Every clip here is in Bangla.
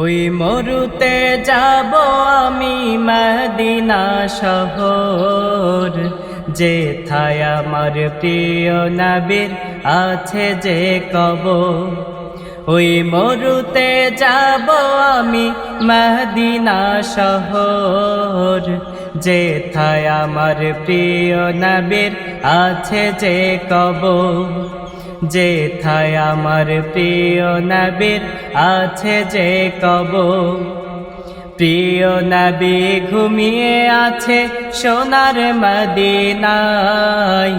ওই মরুতে যাব আমি মদিনা শহর, যেথায় আমার প্রিয় নবীর আছে যে কবর। ওই মরুতে যাব আমি মদিনা শহর, যেথায় আমার প্রিয় নবীর আছে যে কবর। যেথায় আমার প্রিয় নবীর আছে যে কবর। প্রিয় নবী ঘুমিয়ে আছে সোনার মদিনায়,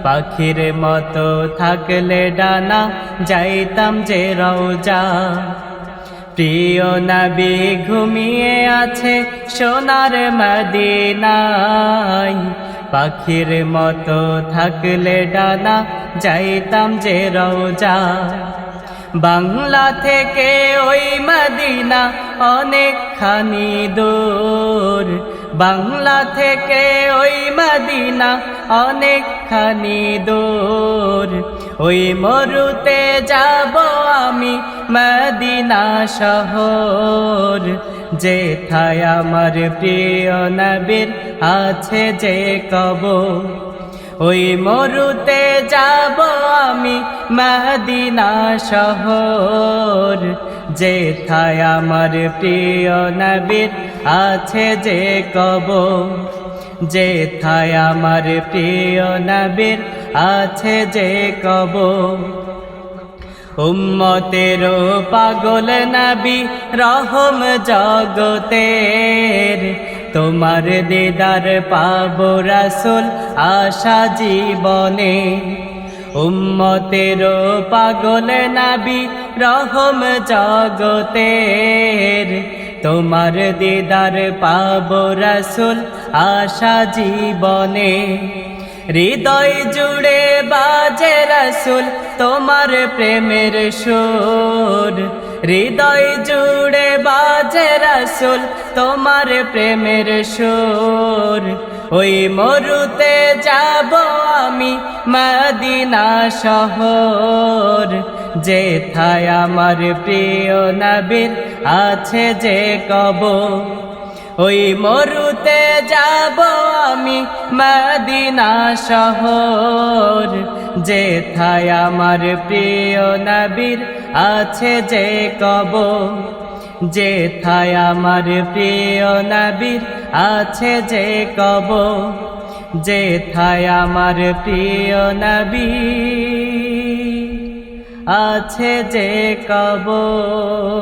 পাখির মতো থাকলে ডানা যাইতাম যে রওজা। প্রিয় নবী ঘুমিয়ে আছে সোনার মদিনায়, পাখির মতো থাকলে ডানা যাইতাম যে রওজা। বাংলা থেকে ওই মদিনা অনেকখানি দূর, বাংলা থেকে ওই মদিনা অনেকখানি দূর। ওই মরুতে যাব আমি মদিনা শহর, যেথায় আমার প্রিয় নবীর আছে যে কবর। ওই মরুতে যাব আমি মদিনা শহর, যেথায় আমার প্রিয় নবীর আছে যে কবর। যেথায় আমার প্রিয় নবীর আছে যে কবর। উম্মতের পাগল নবী রহম জগতের, তোমার দিদার পাবো রাসূল আশা জীবনে। উম্মতের পাগল নবী রহম জগতের, তোমার দিদার পাবো রাসূল আশা জীবনে। হৃদয় জুড়ে বাজে রাসূল তোমার প্রেমের সুর, হৃদয় জুড়ে বাজে রাসূল তোমার প্রেমের সুর। ওই মরুতে যাব আমি মদিনা শহর, যেথায় আমার প্রিয় নবীর আছে যে কবর। ওই মরুতে যাব আমি মদিনা শহর, যেথায় আমার প্রিয় নবীর আছে যে কবর। যেথায় আমার প্রিয় নবীর আছে যে কবর। যেথায় আমার প্রিয় নবীর আছে যে কবর।